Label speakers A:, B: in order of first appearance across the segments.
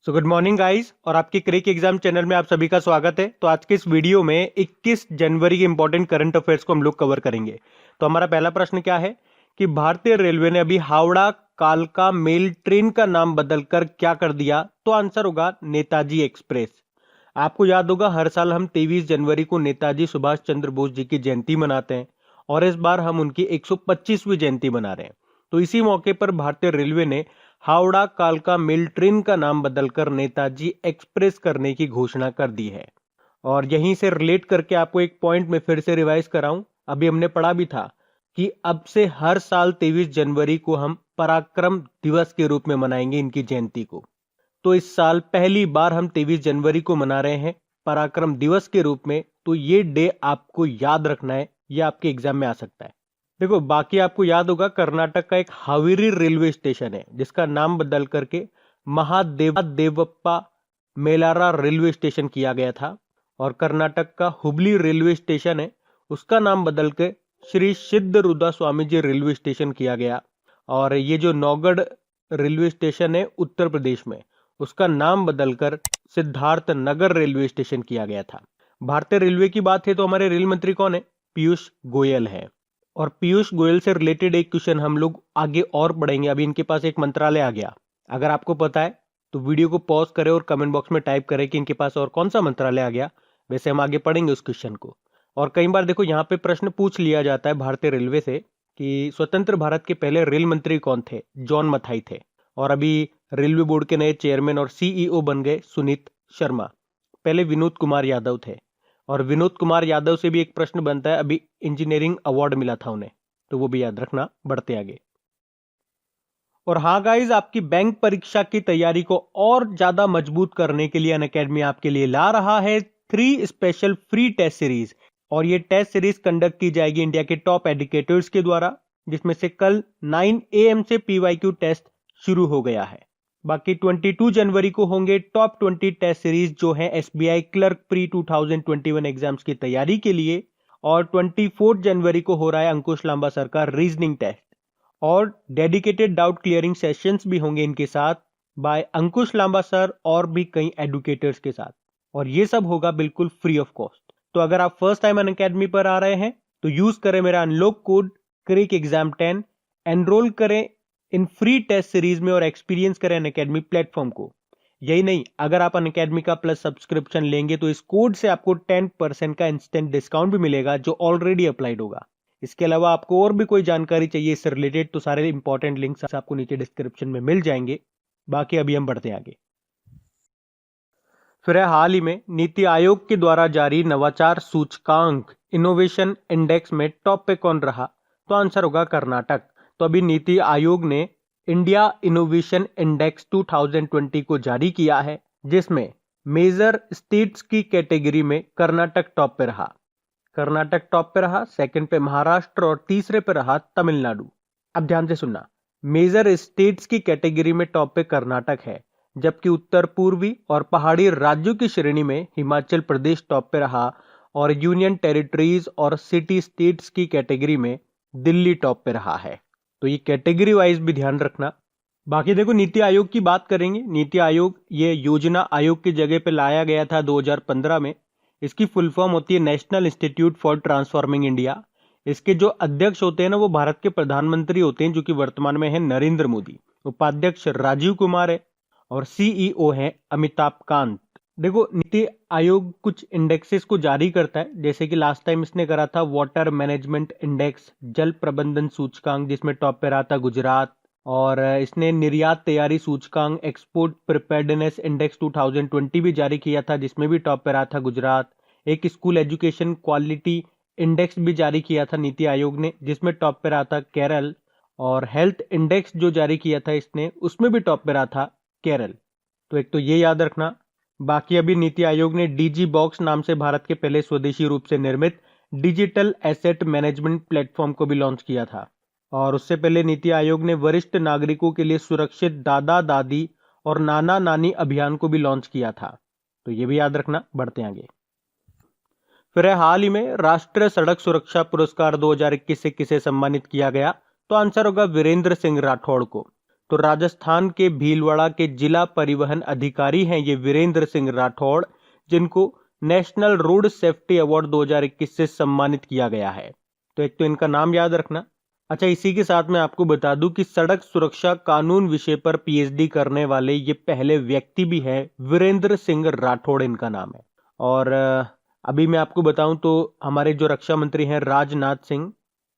A: So good morning guys और आपके क्रिक exam channel में आप सभी का स्वागत है। तो आज के इस वीडियो में 21 जनवरी के इंपॉर्टेंट करंट अफेयर्स को हम लोग कवर करेंगे। तो हमारा पहला प्रश्न क्या है कि भारतीय रेलवे ने अभी हावड़ा कालका मेल ट्रेन का नाम बदलकर क्या कर दिया? तो आंसर होगा नेताजी एक्सप्रेस। आपको याद होगा हर साल हम 23 जनवरी को नेताजी सुभाष चंद्र बोस जी की जयंती मनाते हैं और इस बार हम उनकी 125वीं जयंती मना रहे हैं। तो इसी मौके पर भारतीय रेलवे ने हावड़ा कालका मेल ट्रेन का नाम बदलकर नेताजी एक्सप्रेस करने की घोषणा कर दी है। और यहीं से रिलेट करके आपको एक पॉइंट में फिर से रिवाइज कराऊं, अभी हमने पढ़ा भी था कि अब से हर साल 23 जनवरी को हम पराक्रम दिवस के रूप में मनाएंगे इनकी जयंती को। तो इस साल पहली बार हम 23 जनवरी को मना रहे हैं पराक्रम दिवस के रूप में। तो ये डे आपको याद रखना है, ये आपके एग्जाम में आ सकता है। देखो बाकी आपको याद होगा कर्नाटक का एक हावेरी रेलवे स्टेशन है जिसका नाम बदल करके महादेवप्पा मेलारा रेलवे स्टेशन किया गया था। और कर्नाटक का हुबली रेलवे स्टेशन है, उसका नाम बदल के श्री सिद्धरूदा स्वामी जी रेलवे स्टेशन किया गया। और ये जो नौगढ़ रेलवे स्टेशन है उत्तर प्रदेश में, उसका नाम बदलकर सिद्धार्थ नगर रेलवे स्टेशन किया गया था। भारतीय रेलवे की बात है तो हमारे रेल मंत्री कौन है? पीयूष गोयल है। और पीयूष गोयल से रिलेटेड एक क्वेश्चन हम लोग आगे और पढ़ेंगे। अभी इनके पास एक मंत्रालय आ गया, अगर आपको पता है तो वीडियो को पॉज करें और कमेंट बॉक्स में टाइप करें कि इनके पास और कौन सा मंत्रालय आ गया। वैसे हम आगे पढ़ेंगे उस क्वेश्चन को। और कई बार देखो यहाँ पे प्रश्न पूछ लिया जाता है भारतीय रेलवे से कि स्वतंत्र भारत के पहले रेल मंत्री कौन थे? जॉन मथाई थे। और अभी रेलवे बोर्ड के नए चेयरमैन और सीईओ बन गए सुनीत शर्मा। पहले विनोद कुमार यादव थे। और विनोद कुमार यादव से भी एक प्रश्न बनता है, अभी इंजीनियरिंग अवार्ड मिला था उन्हें, तो वो भी याद रखना। बढ़ते आगे। और हाँ गाइज, आपकी बैंक परीक्षा की तैयारी को और ज्यादा मजबूत करने के लिए अनअकैडमी आपके लिए ला रहा है 3 स्पेशल फ्री टेस्ट सीरीज। और ये टेस्ट सीरीज कंडक्ट की जाएगी इंडिया के टॉप एजुकेटर्स के द्वारा, जिसमें से कल 9 AM से PYQ टेस्ट शुरू हो गया है। बाकी 22 जनवरी को होंगे टॉप 20 टेस्ट सीरीज जो है SBI क्लर्क प्री 2021 एग्जाम्स की तैयारी के लिए। और 24 जनवरी को हो रहा है अंकुश लांबा सर का रीजनिंग टेस्ट। और डेडिकेटेड डाउट क्लियरिंग सेशंस भी होंगे इनके साथ बाय अंकुश लांबा सर और भी कई एडुकेटर्स के साथ। और ये सब होगा बिल्कुल फ्री ऑफ कॉस्ट। तो अगर आप फर्स्ट टाइम अनअकैडमी पर आ रहे हैं तो यूज करें मेरा अनलॉक कोड क्रिक एग्जाम 10, एनरोल करें इन फ्री टेस्ट सीरीज में और एक्सपीरियंस करें अनअकैडमी प्लेटफॉर्म को। यही नहीं, अगर आप अनअकैडमी का प्लस सब्सक्रिप्शन लेंगे तो इस कोड से आपको 10% का इंस्टेंट डिस्काउंट भी मिलेगा जो ऑलरेडी अप्लाइड होगा। इसके अलावा आपको और भी कोई जानकारी चाहिए इससे रिलेटेड तो सारे इंपॉर्टेंट लिंक्स आपको नीचे डिस्क्रिप्शन में मिल जाएंगे। बाकी अभी हम बढ़ते हैं आगे। फिर हाल ही में नीति आयोग के द्वारा जारी नवाचार सूचकांक इनोवेशन इंडेक्स में टॉप पे कौन रहा? तो आंसर होगा कर्नाटक। तो अभी नीति आयोग ने इंडिया इनोवेशन इंडेक्स 2020 को जारी किया है, जिसमें मेजर स्टेट्स की कैटेगरी में कर्नाटक टॉप पे रहा। कर्नाटक टॉप पे रहा, सेकंड पे महाराष्ट्र और तीसरे पे रहा तमिलनाडु। अब ध्यान से सुनना, मेजर स्टेट्स की कैटेगरी में टॉप पे कर्नाटक है, जबकि उत्तर पूर्वी और पहाड़ी राज्यों की श्रेणी में हिमाचल प्रदेश टॉप पे रहा। और यूनियन टेरिटरीज और सिटी स्टेट्स की कैटेगरी में दिल्ली टॉप पे रहा है। तो ये कैटेगरी वाइज भी ध्यान रखना। बाकी देखो नीति आयोग की बात करेंगे। नीति आयोग ये योजना आयोग की जगह पे लाया गया था 2015 में। इसकी फुल फॉर्म होती है national institute for transforming India. इसके जो अध्यक्ष होते हैं ना वो भारत के प्रधानमंत्री होते हैं, जो कि वर्तमान में है नरेंद्र मोदी। उपाध्यक्ष राजीव कुमार है और सीईओ है अमिताभ कांत। देखो नीति आयोग कुछ इंडेक्सेस को जारी करता है, जैसे कि लास्ट टाइम इसने करा था वाटर मैनेजमेंट इंडेक्स, जल प्रबंधन सूचकांक, जिसमें टॉप पे रहा था गुजरात। और इसने निर्यात तैयारी सूचकांक एक्सपोर्ट प्रिपेयर्डनेस इंडेक्स 2020 भी जारी किया था, जिसमें भी टॉप पे रहा था गुजरात। एक स्कूल एजुकेशन क्वालिटी इंडेक्स भी जारी किया था नीति आयोग ने, जिसमें टॉप पे रहा था केरल। और हेल्थ इंडेक्स जो जारी किया था इसने, उसमें भी टॉप पे रहा था केरल। तो एक तो ये याद रखना। बाकी अभी नीति आयोग ने डीजी बॉक्स नाम से भारत के पहले स्वदेशी रूप से निर्मित डिजिटल एसेट मैनेजमेंट प्लेटफॉर्म को भी लॉन्च किया था। और उससे पहले नीति आयोग ने वरिष्ठ नागरिकों के लिए सुरक्षित दादा दादी और नाना नानी अभियान को भी लॉन्च किया था। तो ये भी याद रखना। बढ़ते आगे। फिर हाल ही में राष्ट्रीय सड़क सुरक्षा पुरस्कार 2021 से किसे सम्मानित किया गया? तो आंसर होगा वीरेंद्र सिंह राठौड़ को। तो राजस्थान के भीलवाड़ा के जिला परिवहन अधिकारी हैं ये वीरेंद्र सिंह राठौड़, जिनको नेशनल रोड सेफ्टी अवार्ड 2021 से सम्मानित किया गया है। तो एक तो इनका नाम याद रखना। अच्छा, इसी के साथ मैं आपको बता दूं कि सड़क सुरक्षा कानून विषय पर पीएचडी करने वाले ये पहले व्यक्ति भी हैं। वीरेंद्र सिंह राठौड़ इनका नाम है। और अभी मैं आपको बताऊं तो हमारे जो रक्षा मंत्री हैं राजनाथ सिंह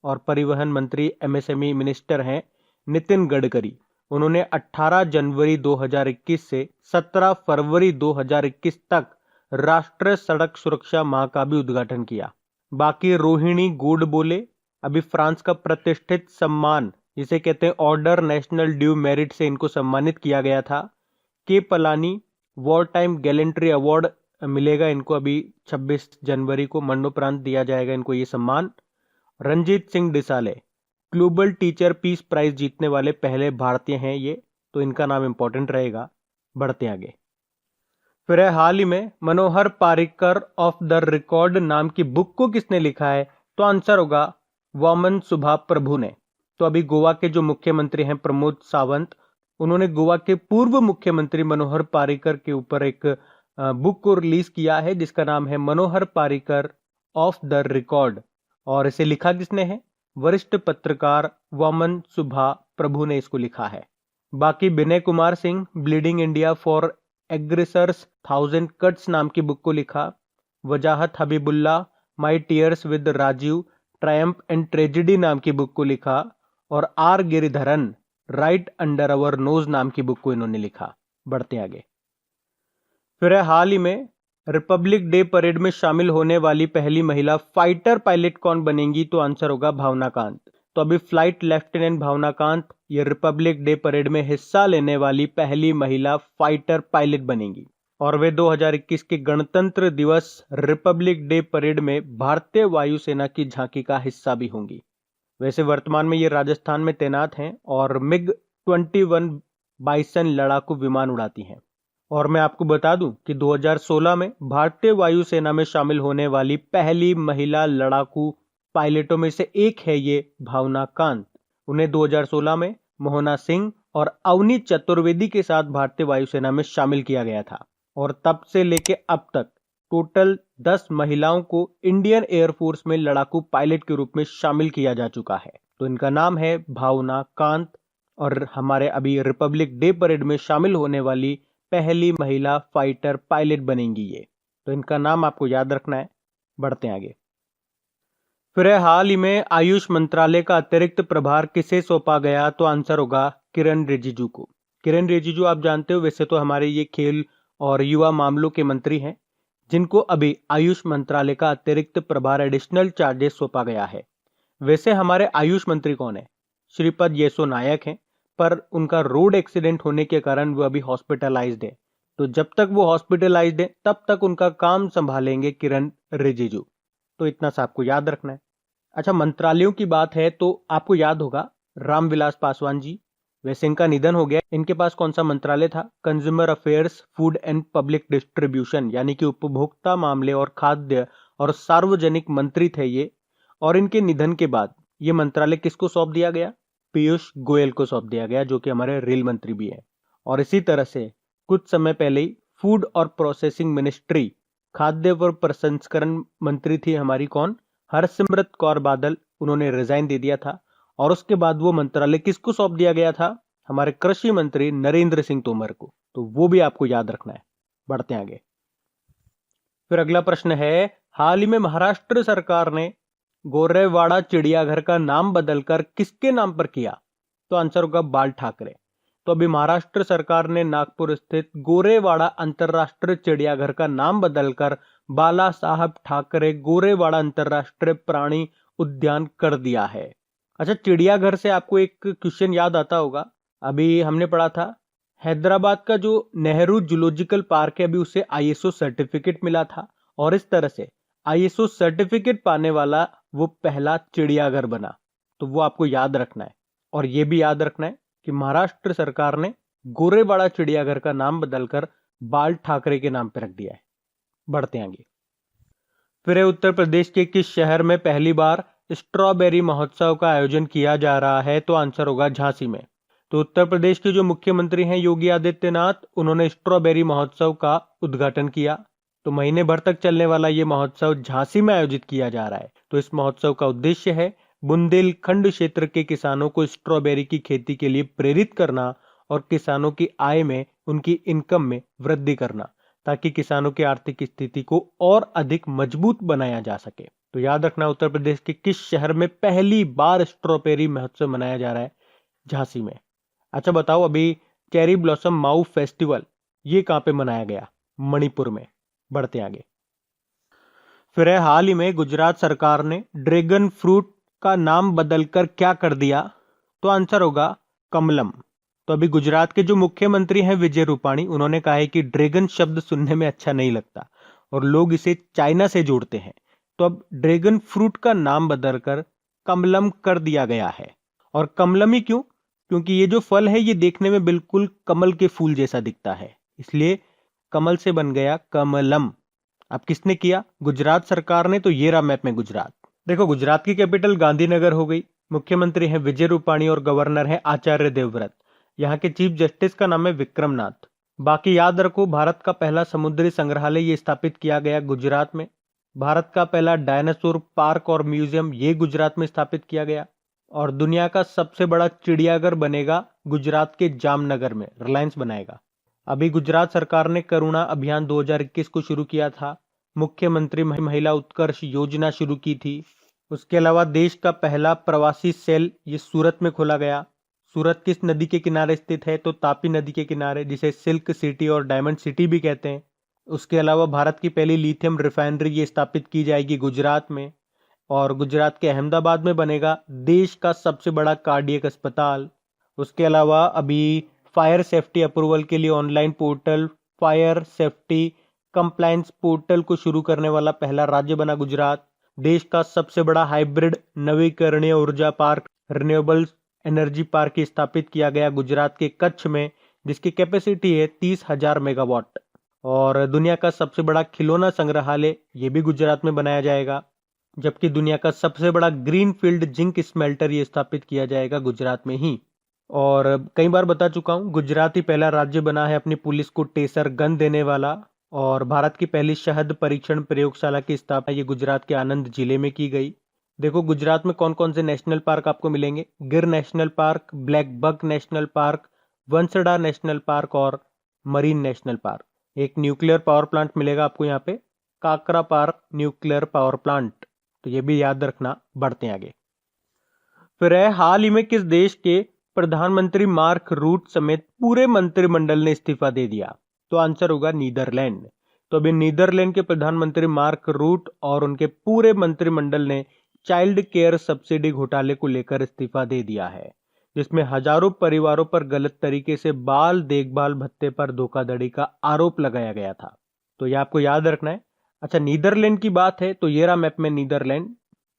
A: और परिवहन मंत्री एमएसएमई मिनिस्टर हैं नितिन गडकरी, उन्होंने 18 जनवरी 2021 से 17 फरवरी 2021 तक राष्ट्रीय सड़क सुरक्षा माह का भी उद्घाटन किया। बाकी रोहिणी गोडबोले अभी फ्रांस का प्रतिष्ठित सम्मान जिसे कहते हैं ऑर्डर नेशनल ड्यू मेरिट से इनको सम्मानित किया गया था। के Palani war time gallantry award मिलेगा इनको अभी 26 जनवरी को, मरणोपरांत दिया जाएगा इनको ये सम्मान। Ranjit Singh Disale Global Teacher Peace Prize जीतने वाले पहले भारतीय हैं ये, तो इनका नाम इंपॉर्टेंट रहेगा। बढ़ते आगे। फिर है हाल ही में मनोहर पारिकर ऑफ द रिकॉर्ड नाम की बुक को किसने लिखा है? तो आंसर होगा वामन सुभा प्रभु ने। तो अभी गोवा के जो मुख्यमंत्री हैं प्रमोद सावंत, उन्होंने गोवा के पूर्व मुख्यमंत्री मनोहर पारिकर के ऊपर एक बुक को रिलीज किया है जिसका नाम है मनोहर पारिकर ऑफ द रिकॉर्ड। और इसे लिखा किसने है? वरिष्ठ पत्रकार वामन सुभा प्रभु ने इसको लिखा है। बाकी Vinay Kumar Singh bleeding India for aggressors 1000 cuts नाम की बुक को लिखा। Wajahat Habibullah my years with Rajiv triumph and tragedy नाम की बुक को लिखा। और R Giridharan right under our nose नाम की बुक को इन्होंने लिखा। बढ़ते आगे। फिर हाल ही में रिपब्लिक डे परेड में शामिल होने वाली पहली महिला फाइटर पायलट कौन बनेंगी? तो आंसर होगा भावना कांत। तो अभी फ्लाइट लेफ्टिनेंट भावना कांत ये रिपब्लिक डे परेड में हिस्सा लेने वाली पहली महिला फाइटर पायलट बनेंगी। और वे 2021 के गणतंत्र दिवस रिपब्लिक डे परेड में भारतीय वायुसेना की झांकी का हिस्सा भी होंगी। वैसे वर्तमान में ये राजस्थान में तैनात हैं और मिग 21 बाइसन लड़ाकू विमान उड़ाती हैं। और मैं आपको बता दूं कि 2016 में भारतीय वायुसेना में शामिल होने वाली पहली महिला लड़ाकू पायलटों में से एक है ये भावना कांत। उन्हें 2016 में मोहना सिंह और अवनी चतुर्वेदी के साथ भारतीय वायुसेना में शामिल किया गया था। और तब से लेके अब तक टोटल 10 महिलाओं को इंडियन एयरफोर्स में लड़ाकू पायलट के रूप में शामिल किया जा चुका है। तो इनका नाम है भावना कांत और हमारे अभी रिपब्लिक डे परेड में शामिल होने वाली पहली महिला फाइटर पायलट बनेंगी ये। तो इनका नाम आपको याद रखना है। बढ़ते आगे। फिर हाल ही में आयुष मंत्रालय का अतिरिक्त प्रभार किसे सौंपा गया? तो आंसर होगा किरण रिजिजू को। किरण रिजिजू आप जानते हो वैसे तो हमारे ये खेल और युवा मामलों के मंत्री हैं, जिनको अभी आयुष मंत्रालय का अतिरिक्त प्रभार एडिशनल चार्जेस सौंपा गया है। वैसे हमारे आयुष मंत्री कौन है? श्रीपद येसो नायक हैं, पर उनका रोड एक्सीडेंट होने के कारण वो अभी हॉस्पिटलाइज्ड है। तो जब तक वो हॉस्पिटलाइज्ड है तब तक उनका काम संभालेंगे किरण रिजिजू। तो इतना सा आपको याद रखना है। अच्छा, मंत्रालयों की बात है तो आपको याद होगा रामविलास पासवान जी, वैसे इनका निधन हो गया। इनके पास कौन सा मंत्रालय था? Consumer affairs, food and public distribution, यानी कि उपभोक्ता मामले और खाद्य और सार्वजनिक मंत्री थे ये। और इनके निधन के बाद ये मंत्रालय किसको सौंप दिया गया? पीयूष गोयल को सौंप दिया गया, जो कि हमारे रेल मंत्री भी हैं। और इसी तरह से कुछ समय पहले ही फूड और प्रोसेसिंग मिनिस्ट्री, खाद्य व प्रसंस्करण मंत्री थी हमारी कौन? हरसिमरत कौर बादल, उन्होंने रिजाइन दे दिया था। और उसके बाद वो मंत्रालय किसको सौंप दिया गया था? हमारे कृषि मंत्री नरेंद्र सिंह तोमर को। तो वो भी आपको याद रखना है। बढ़ते हैं आगे। फिर अगला प्रश्न है, हाल ही में महाराष्ट्र सरकार ने गोरेवाड़ा चिड़ियाघर का नाम बदलकर किसके नाम पर किया? तो आंसर होगा बाल ठाकरे। तो अभी महाराष्ट्र सरकार ने नागपुर स्थित गोरेवाड़ा अंतरराष्ट्रीय चिड़ियाघर का नाम बदलकर बाला साहब ठाकरे गोरेवाड़ा अंतरराष्ट्रीय प्राणी उद्यान कर दिया है। अच्छा, चिड़ियाघर से आपको एक क्वेश्चन याद आता होगा, अभी हमने पढ़ा था हैदराबाद का जो नेहरू जूलॉजिकल पार्क है अभी उसे आईएसओ सर्टिफिकेट मिला था। और इस तरह से आईएसओ सर्टिफिकेट पाने वाला वो पहला चिड़ियाघर बना। तो वो आपको याद रखना है। और ये भी याद रखना है कि महाराष्ट्र सरकार ने गोरेवाड़ा चिड़ियाघर का नाम बदलकर बाल ठाकरे के नाम पर रख दिया है। बढ़ते आगे। फिर उत्तर प्रदेश के किस शहर में पहली बार स्ट्रॉबेरी महोत्सव का आयोजन किया जा रहा है? तो आंसर होगा झांसी में। तो उत्तर प्रदेश के जो मुख्यमंत्री हैं योगी आदित्यनाथ, उन्होंने स्ट्रॉबेरी महोत्सव का उद्घाटन किया। तो महीने भर तक चलने वाला ये महोत्सव झांसी में आयोजित किया जा रहा है। तो इस महोत्सव का उद्देश्य है बुंदेलखंड क्षेत्र के किसानों को स्ट्रॉबेरी की खेती के लिए प्रेरित करना और किसानों की आय में, उनकी इनकम में वृद्धि करना, ताकि किसानों की आर्थिक स्थिति को और अधिक मजबूत बनाया जा सके। तो याद रखना, उत्तर प्रदेश के किस शहर में पहली बार स्ट्रॉबेरी महोत्सव मनाया जा रहा है? झांसी में। अच्छा बताओ, अभी चेरी ब्लॉसम माऊ फेस्टिवल ये कहां पे मनाया गया? मणिपुर में। बढ़ते आगे। फिर है, हाल ही में गुजरात सरकार ने ड्रैगन फ्रूट का नाम बदलकर क्या कर दिया? तो आंसर होगा कमलम। तो अभी गुजरात के जो मुख्यमंत्री हैं विजय रूपाणी, उन्होंने कहा है कि ड्रैगन शब्द सुनने में अच्छा नहीं लगता और लोग इसे चाइना से जोड़ते हैं। तो अब ड्रैगन फ्रूट का नाम बदलकर कमलम कर दिया गया है। और कमलम ही क्यों? क्योंकि ये जो फल है ये देखने में बिल्कुल कमल के फूल जैसा दिखता है, इसलिए कमल से बन गया कमलम। अब किसने किया? गुजरात सरकार ने। तो ये रहा मैप में गुजरात। देखो, गुजरात की कैपिटल गांधीनगर हो गई। मुख्यमंत्री हैं विजय रूपाणी और गवर्नर है आचार्य देवव्रत। यहाँ के चीफ जस्टिस का नाम है विक्रमनाथ। बाकी याद रखो, भारत का पहला समुद्री संग्रहालय ये स्थापित किया गया गुजरात में। भारत का पहला डायनासोर पार्क और म्यूजियम ये गुजरात में स्थापित किया गया। और दुनिया का सबसे बड़ा चिड़ियाघर बनेगा गुजरात के जामनगर में, रिलायंस बनाएगा। अभी गुजरात सरकार ने करुणा अभियान 2021 को शुरू किया था। मुख्यमंत्री महिला उत्कर्ष योजना शुरू की थी। उसके अलावा देश का पहला प्रवासी सेल ये सूरत में खोला गया। सूरत किस नदी के किनारे स्थित है? तो तापी नदी के किनारे, जिसे सिल्क सिटी और डायमंड सिटी भी कहते हैं। उसके अलावा भारत की पहली लिथियम रिफाइनरी ये स्थापित की जाएगी गुजरात में। और गुजरात के अहमदाबाद में बनेगा देश का सबसे बड़ा कार्डियक अस्पताल। उसके अलावा अभी फायर सेफ्टी अप्रूवल के लिए online portal fire safety compliance portal को शुरू करने वाला पहला राज्य बना गुजरात। देश का सबसे बड़ा हाइब्रिड नवीकरणीय ऊर्जा पार्क रिन्यूएबल एनर्जी पार्क स्थापित किया गया गुजरात के कच्छ में, जिसकी कैपेसिटी है 30,000 मेगावाट। और दुनिया का सबसे बड़ा खिलौना संग्रहालय ये भी गुजरात में बनाया जाएगा। जबकि दुनिया का सबसे बड़ा ग्रीनफील्ड जिंक स्मेल्टर ये स्थापित किया जाएगा गुजरात में ही। और कई बार बता चुका हूँ, गुजरात ही पहला राज्य बना है अपनी पुलिस को टेसर गन देने वाला। और भारत की पहली शहद परीक्षण प्रयोगशाला की स्थापना ये गुजरात के आनंद जिले में की गई। देखो, गुजरात में कौन कौन से नेशनल पार्क आपको मिलेंगे? Gir national park, black buck national park, Vansda national park और मरीन नेशनल पार्क। एक न्यूक्लियर पावर प्लांट मिलेगा आपको यहाँ पे, Kakrapar nuclear power plant. तो ये भी याद रखना। बढ़ते आगे। फिर है, हाल ही में किस देश के प्रधानमंत्री मार्क रूट समेत पूरे मंत्रिमंडल ने इस्तीफा दे दिया? तो आंसर होगा नीदरलैंड। तो अभी नीदरलैंड के प्रधानमंत्री मार्क रूट और उनके पूरे मंत्रिमंडल ने चाइल्ड केयर सब्सिडी घोटाले को लेकर इस्तीफा दे दिया है, जिसमें हजारों परिवारों पर गलत तरीके से बाल देखभाल भत्ते पर धोखाधड़ी का आरोप लगाया गया था। तो ये आपको याद रखना है। अच्छा, नीदरलैंड की बात है तो ये रहा मैप में नीदरलैंड।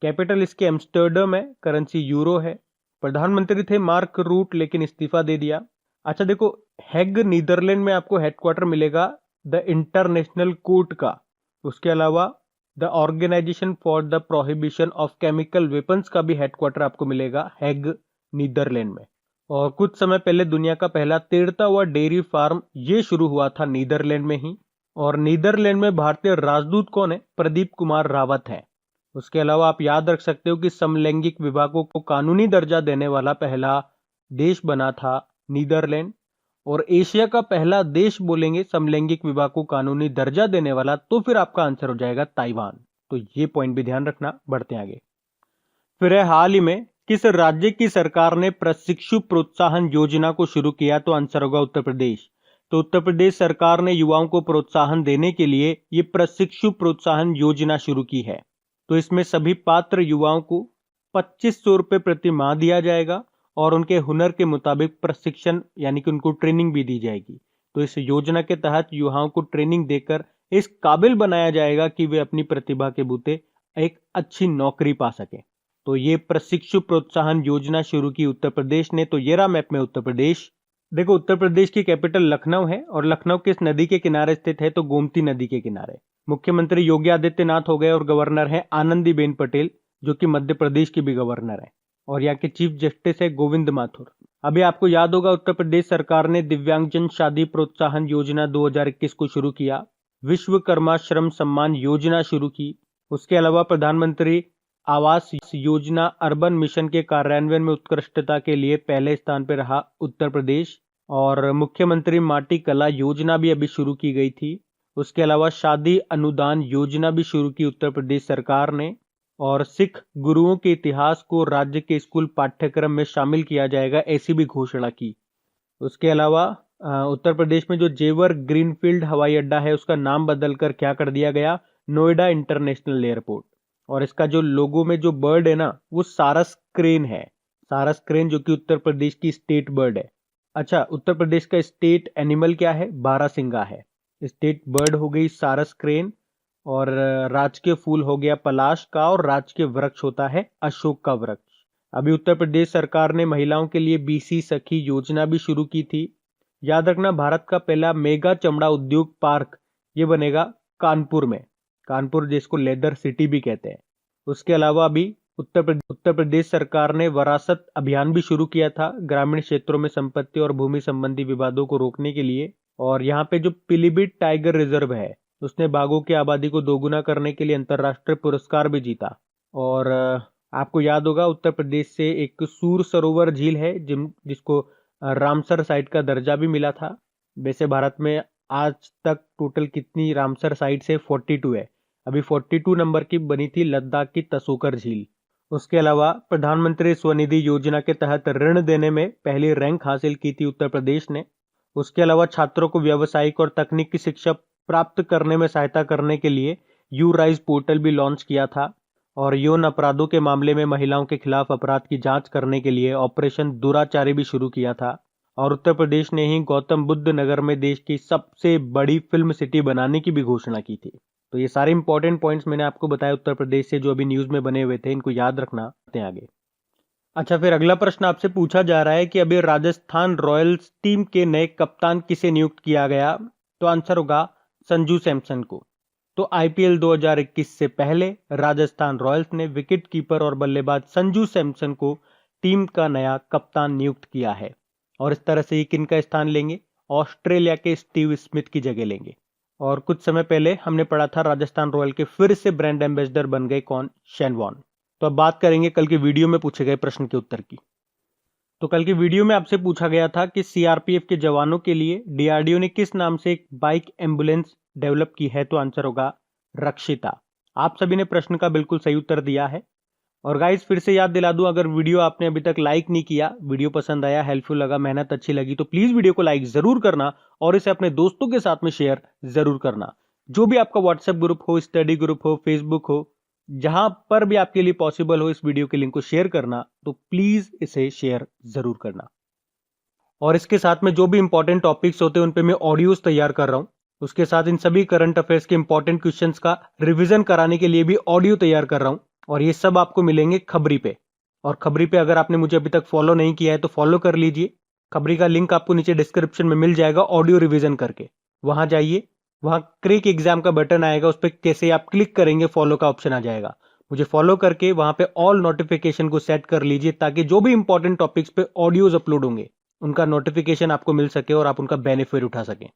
A: कैपिटल इसके एम्स्टर्डम है, करेंसी यूरो है। प्रधानमंत्री थे मार्क रूट, लेकिन इस्तीफा दे दिया। अच्छा देखो, हेग नीदरलैंड में आपको हेडक्वार्टर मिलेगा द इंटरनेशनल कोर्ट का। उसके अलावा the Organisation for the Prohibition of Chemical Weapons का भी हेडक्वार्टर आपको मिलेगा हेग नीदरलैंड में। और कुछ समय पहले दुनिया का पहला तैरता हुआ डेयरी फार्म ये शुरू हुआ था नीदरलैंड में ही। और नीदरलैंड में भारतीय राजदूत कौन है? प्रदीप कुमार रावत है। उसके अलावा आप याद रख सकते हो कि समलैंगिक विवाहों को कानूनी दर्जा देने वाला पहला देश बना था नीदरलैंड। और एशिया का पहला देश बोलेंगे समलैंगिक विवाह को कानूनी दर्जा देने वाला, तो फिर आपका आंसर हो जाएगा ताइवान। तो ये पॉइंट भी ध्यान रखना। बढ़ते आगे। फिर है, हाल ही में किस राज्य की सरकार ने प्रशिक्षु प्रोत्साहन योजना को शुरू किया? तो आंसर होगा उत्तर प्रदेश। तो उत्तर प्रदेश सरकार ने युवाओं को प्रोत्साहन देने के लिए ये प्रशिक्षु प्रोत्साहन योजना शुरू की है। तो इसमें सभी पात्र युवाओं को 2500 रुपये प्रति माह दिया जाएगा और उनके हुनर के मुताबिक प्रशिक्षण यानी कि उनको ट्रेनिंग भी दी जाएगी। तो इस योजना के तहत युवाओं को ट्रेनिंग देकर इस काबिल बनाया जाएगा कि वे अपनी प्रतिभा के बूते एक अच्छी नौकरी पा सकें। तो ये प्रशिक्षु प्रोत्साहन योजना शुरू की उत्तर प्रदेश ने। तो ये रहा मैप में उत्तर प्रदेश। देखो, उत्तर प्रदेश की कैपिटल लखनऊ है और लखनऊ किस नदी के किनारे स्थित है? तो गोमती नदी के किनारे। मुख्यमंत्री योगी आदित्यनाथ हो गए और गवर्नर है आनंदीबेन पटेल, जो कि मध्य प्रदेश की भी गवर्नर है। और यहाँ के चीफ जस्टिस है गोविंद माथुर। अभी आपको याद होगा उत्तर प्रदेश सरकार ने दिव्यांगजन शादी प्रोत्साहन योजना 2021 को शुरू किया, विश्वकर्मा श्रम सम्मान योजना शुरू की। उसके अलावा प्रधानमंत्री आवास योजना अर्बन मिशन के कार्यान्वयन में उत्कृष्टता के लिए पहले स्थान पर रहा उत्तर प्रदेश। और मुख्यमंत्री माटी कला योजना भी अभी शुरू की गई थी। उसके अलावा शादी अनुदान योजना भी शुरू की उत्तर प्रदेश सरकार ने। और सिख गुरुओं के इतिहास को राज्य के स्कूल पाठ्यक्रम में शामिल किया जाएगा, ऐसी भी घोषणा की। उसके अलावा उत्तर प्रदेश में जो जेवर ग्रीनफील्ड हवाई अड्डा है उसका नाम बदलकर क्या कर दिया गया, नोएडा इंटरनेशनल एयरपोर्ट। और इसका जो लोगो में जो बर्ड है ना वो सारस क्रेन है, सारस क्रेन, जो कि उत्तर प्रदेश की स्टेट बर्ड है। अच्छा, उत्तर प्रदेश का स्टेट एनिमल क्या है, बारहसिंगा है। स्टेट बर्ड हो गई सारस क्रेन, और राजकीय फूल हो गया पलाश का, और राजकीय वृक्ष होता है अशोक का वृक्ष। अभी उत्तर प्रदेश सरकार ने महिलाओं के लिए बीसी सखी योजना भी शुरू की थी। याद रखना, भारत का पहला मेगा चमड़ा उद्योग पार्क ये बनेगा कानपुर में, कानपुर जिसको लेदर सिटी भी कहते हैं। उसके अलावा अभी उत्तर प्रदेश सरकार ने वरासत अभियान भी शुरू किया था ग्रामीण क्षेत्रों में संपत्ति और भूमि संबंधी विवादों को रोकने के लिए। और यहाँ पे जो पीलीभीत टाइगर रिजर्व है उसने बाघों की आबादी को दोगुना करने के लिए अंतर्राष्ट्रीय पुरस्कार भी जीता। और आपको याद होगा उत्तर प्रदेश से एक सूर सरोवर झील है जिसको रामसर साइट का दर्जा भी मिला था। वैसे भारत में आज तक टोटल कितनी रामसर साइट्स है, 42 है। अभी 42 नंबर की बनी थी लद्दाख की तसोकर झील। उसके अलावा प्रधानमंत्री स्वनिधि योजना के तहत ऋण देने में पहली रैंक हासिल की थी उत्तर प्रदेश ने। उसके अलावा छात्रों को व्यावसायिक और तकनीकी शिक्षा प्राप्त करने में सहायता करने के लिए यू राइज पोर्टल भी लॉन्च किया था। और यौन अपराधों के मामले में महिलाओं के खिलाफ अपराध की जांच करने के लिए ऑपरेशन दुराचारी भी शुरू किया था। और उत्तर प्रदेश ने ही गौतम बुद्ध नगर में देश की सबसे बड़ी फिल्म सिटी बनाने की भी घोषणा की थी। तो ये सारे इंपॉर्टेंट पॉइंट्स मैंने आपको बताया उत्तर प्रदेश से, जो अभी न्यूज में बने हुए थे, इनको याद रखना आगे। अच्छा, फिर अगला प्रश्न आपसे पूछा जा रहा है कि अभी राजस्थान रॉयल्स टीम के नए कप्तान किसे नियुक्त किया गया। तो आंसर होगा संजू सैमसन को। तो आईपीएल 2021 से पहले राजस्थान रॉयल्स ने विकेट कीपर और बल्लेबाज संजू सैमसन को टीम का नया कप्तान नियुक्त किया है। और इस तरह से ये किनका स्थान लेंगे, ऑस्ट्रेलिया के स्टीव स्मिथ की जगह लेंगे। और कुछ समय पहले हमने पढ़ा था राजस्थान रॉयल के फिर से ब्रांड एम्बेसडर बन गए कौन, शेन वॉर्न। तो अब बात करेंगे कल की वीडियो में पूछे गए प्रश्न के उत्तर की। तो कल की वीडियो में आपसे पूछा गया था कि सीआरपीएफ के जवानों के लिए डीआरडीओ ने किस नाम से एक बाइक एम्बुलेंस डेवलप की है। तो आंसर होगा रक्षिता। आप सभी ने प्रश्न का बिल्कुल सही उत्तर दिया है। और गाइस फिर से याद दिला दूं, अगर वीडियो आपने अभी तक लाइक नहीं किया, वीडियो पसंद आया, हेल्पफुल लगा, मेहनत अच्छी लगी, तो प्लीज वीडियो को लाइक जरूर करना और इसे अपने दोस्तों के साथ में शेयर जरूर करना। जो भी आपका व्हाट्सएप ग्रुप हो, स्टडी ग्रुप हो, फेसबुक हो, जहां पर भी आपके लिए पॉसिबल हो, इस वीडियो के लिंक को शेयर करना, तो प्लीज इसे शेयर जरूर करना। और इसके साथ में जो भी इंपॉर्टेंट टॉपिक्स होते हैं उन पे मैं ऑडियोज तैयार कर रहा हूं। उसके साथ इन सभी करंट अफेयर्स के इंपॉर्टेंट क्वेश्चंस का रिवीजन कराने के लिए भी ऑडियो तैयार कर रहा हूं। और ये सब आपको मिलेंगे खबरी पे। और खबरी पे अगर आपने मुझे अभी तक फॉलो नहीं किया है तो फॉलो कर लीजिए। खबरी का लिंक आपको नीचे डिस्क्रिप्शन में मिल जाएगा, ऑडियो रिवीजन करके वहां जाइए। वहां क्रिक एग्जाम का बटन आएगा, उस पर कैसे आप क्लिक करेंगे फॉलो का ऑप्शन आ जाएगा। मुझे फॉलो करके वहां पे ऑल नोटिफिकेशन को सेट कर लीजिए, ताकि जो भी इंपॉर्टेंट टॉपिक्स पे ऑडियोज अपलोड होंगे उनका नोटिफिकेशन आपको मिल सके और आप उनका बेनिफिट उठा सकें।